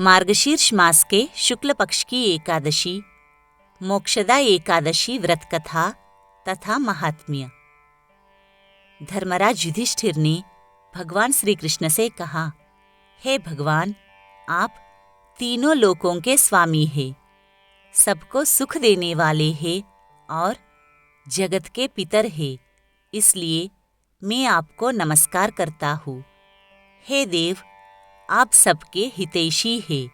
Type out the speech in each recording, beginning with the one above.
मार्गशीर्ष मास के शुक्ल पक्ष की एकादशी, मोक्षदा एकादशी व्रत कथा तथा महात्म्य। धर्मराज युधिष्ठिर ने भगवान श्री कृष्ण से कहा, हे भगवान, आप तीनों लोकों के स्वामी हैं, सबको सुख देने वाले हैं और जगत के पितर हैं, इसलिए मैं आपको नमस्कार करता हूँ। हे देव, आप सबके हितैषी हैं,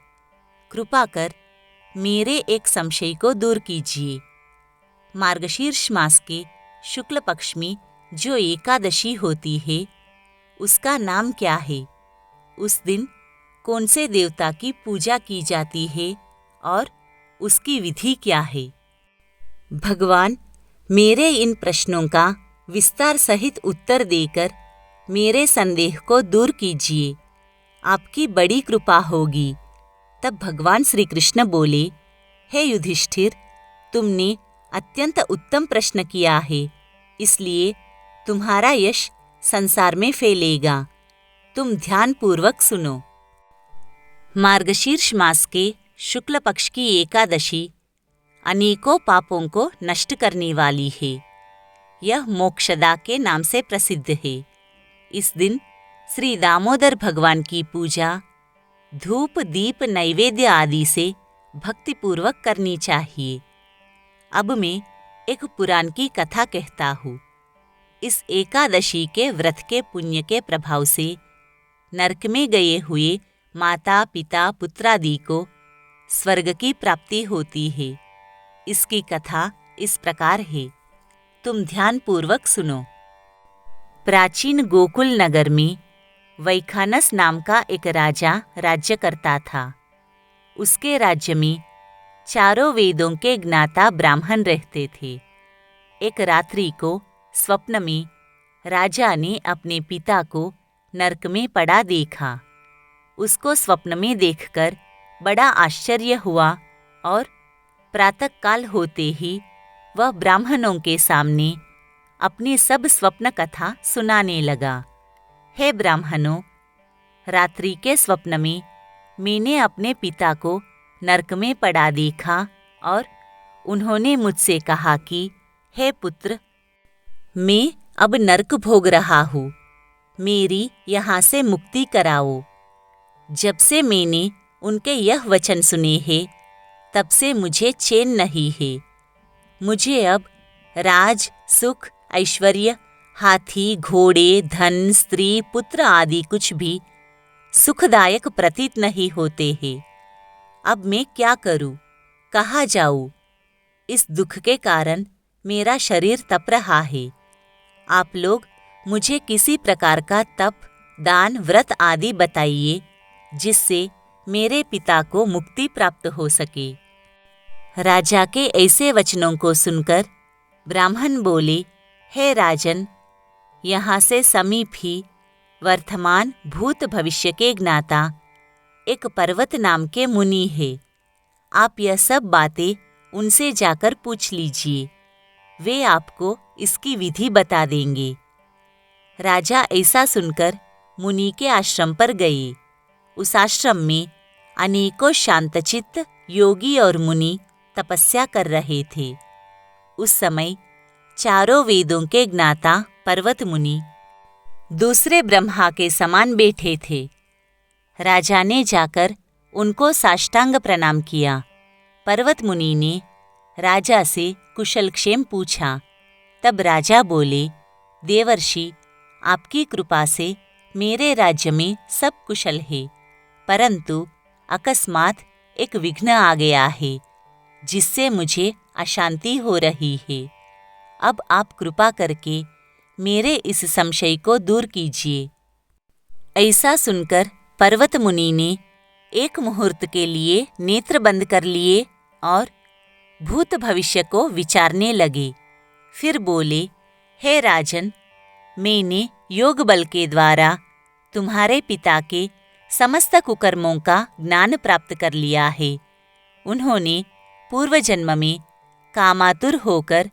कृपा कर मेरे एक संशय को दूर कीजिए। मार्गशीर्ष मास के शुक्ल पक्ष में जो एकादशी होती है, उसका नाम क्या है? उस दिन कौन से देवता की पूजा की जाती है और उसकी विधि क्या है? भगवान, मेरे इन प्रश्नों का विस्तार सहित उत्तर देकर मेरे संदेह को दूर कीजिए, आपकी बड़ी कृपा होगी। तब भगवान श्री कृष्ण बोले, हे युधिष्ठिर, तुमने अत्यंत उत्तम प्रश्न किया है, इसलिए तुम्हारा यश संसार में फैलेगा। तुम ध्यानपूर्वक सुनो। मार्गशीर्ष मास के शुक्ल पक्ष की एकादशी अनेकों पापों को नष्ट करने वाली है। यह मोक्षदा के नाम से प्रसिद्ध है। इस दिन श्री दामोदर भगवान की पूजा धूप दीप नैवेद्य आदि से भक्तिपूर्वक करनी चाहिए। अब मैं एक पुराण की कथा कहता हूँ। इस एकादशी के व्रत के पुण्य के प्रभाव से नरक में गए हुए माता पिता पुत्रादि को स्वर्ग की प्राप्ति होती है। इसकी कथा इस प्रकार है, तुम ध्यानपूर्वक सुनो। प्राचीन गोकुल नगर में वैखानस नाम का एक राजा राज्य करता था। उसके राज्य में चारों वेदों के ज्ञाता ब्राह्मण रहते थे। एक रात्रि को स्वप्न में राजा ने अपने पिता को नरक में पड़ा देखा। उसको स्वप्न में देखकर बड़ा आश्चर्य हुआ और प्रातःकाल होते ही वह ब्राह्मणों के सामने अपनी सब स्वप्न कथा सुनाने लगा। हे ब्राह्मणों, रात्रि के स्वप्न में मैंने अपने पिता को नरक में पड़ा देखा और उन्होंने मुझसे कहा कि हे पुत्र, मैं अब नरक भोग रहा हूँ, मेरी यहाँ से मुक्ति कराओ। जब से मैंने उनके यह वचन सुने हैं, तब से मुझे चैन नहीं है। मुझे अब राज सुख ऐश्वर्य हाथी घोड़े धन स्त्री पुत्र आदि कुछ भी सुखदायक प्रतीत नहीं होते हैं। अब मैं क्या करूं, कहाँ जाऊं? इस दुख के कारण मेरा शरीर तप रहा है। आप लोग मुझे किसी प्रकार का तप दान व्रत आदि बताइए, जिससे मेरे पिता को मुक्ति प्राप्त हो सके। राजा के ऐसे वचनों को सुनकर ब्राह्मण बोले, हे राजन, यहाँ से समीप ही वर्तमान भूत भविष्य के ज्ञाता एक पर्वत नाम के मुनि है। आप यह सब बातें उनसे जाकर पूछ लीजिए, वे आपको इसकी विधि बता देंगे। राजा ऐसा सुनकर मुनि के आश्रम पर गए। उस आश्रम में अनेकों शांतचित्त योगी और मुनि तपस्या कर रहे थे। उस समय चारों वेदों के ज्ञाता पर्वत मुनि दूसरे ब्रह्मा के समान बैठे थे। राजा ने जाकर उनको साष्टांग प्रणाम किया। पर्वत मुनि ने राजा से कुशलक्षेम पूछा। तब राजा बोले, देवर्षि, आपकी कृपा से मेरे राज्य में सब कुशल है, परंतु अकस्मात एक विघ्न आ गया है, जिससे मुझे अशांति हो रही है। अब आप कृपा करके मेरे इस संशय को दूर कीजिए। ऐसा सुनकर पर्वत मुनि ने एक मुहूर्त के लिए नेत्र बंद कर लिए और भूत भविष्य को विचारने लगे। फिर बोले, हे राजन, मैंने योग बल के द्वारा तुम्हारे पिता के समस्त कुकर्मों का ज्ञान प्राप्त कर लिया है। उन्होंने पूर्व जन्म में कामातुर होकर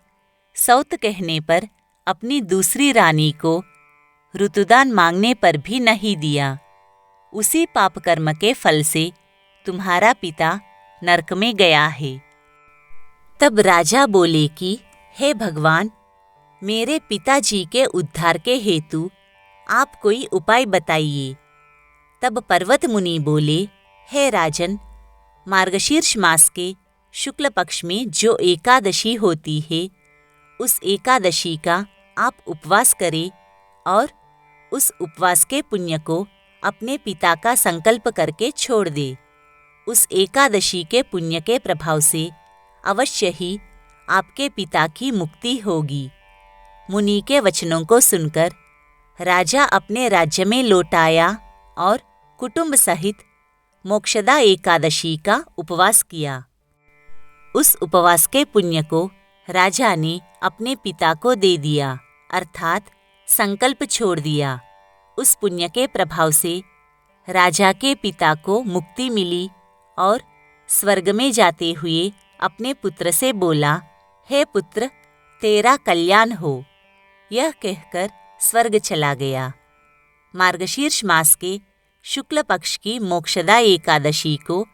सौत कहने पर अपनी दूसरी रानी को ऋतुदान मांगने पर भी नहीं दिया। उसी पाप कर्म के फल से तुम्हारा पिता नरक में गया है। तब राजा बोले कि हे भगवान, मेरे पिताजी के उद्धार के हेतु आप कोई उपाय बताइए। तब पर्वत मुनि बोले, हे राजन, मार्गशीर्ष मास के शुक्ल पक्ष में जो एकादशी होती है, उस एकादशी का आप उपवास करें और उस उपवास के पुण्य को अपने पिता का संकल्प करके छोड़ दे। उस एकादशी के पुण्य के प्रभाव से अवश्य ही आपके पिता की मुक्ति होगी। मुनि के वचनों को सुनकर राजा अपने राज्य में लौट आया और कुटुंब सहित मोक्षदा एकादशी का उपवास किया। उस उपवास के पुण्य को राजा ने अपने पिता को दे दिया, अर्थात संकल्प छोड़ दिया। उस पुण्य के प्रभाव से राजा के पिता को मुक्ति मिली और स्वर्ग में जाते हुए अपने पुत्र से बोला, हे पुत्र, तेरा कल्याण हो। यह कहकर स्वर्ग चला गया। मार्गशीर्ष मास के शुक्ल पक्ष की मोक्षदा एकादशी को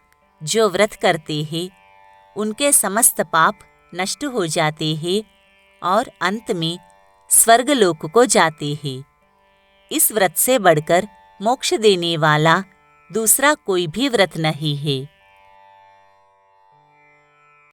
जो व्रत करते हैं, उनके समस्त पाप नष्ट हो जाते हैं और अंत में स्वर्गलोक को जाते हैं। इस व्रत से बढ़कर मोक्ष देने वाला दूसरा कोई भी व्रत नहीं है।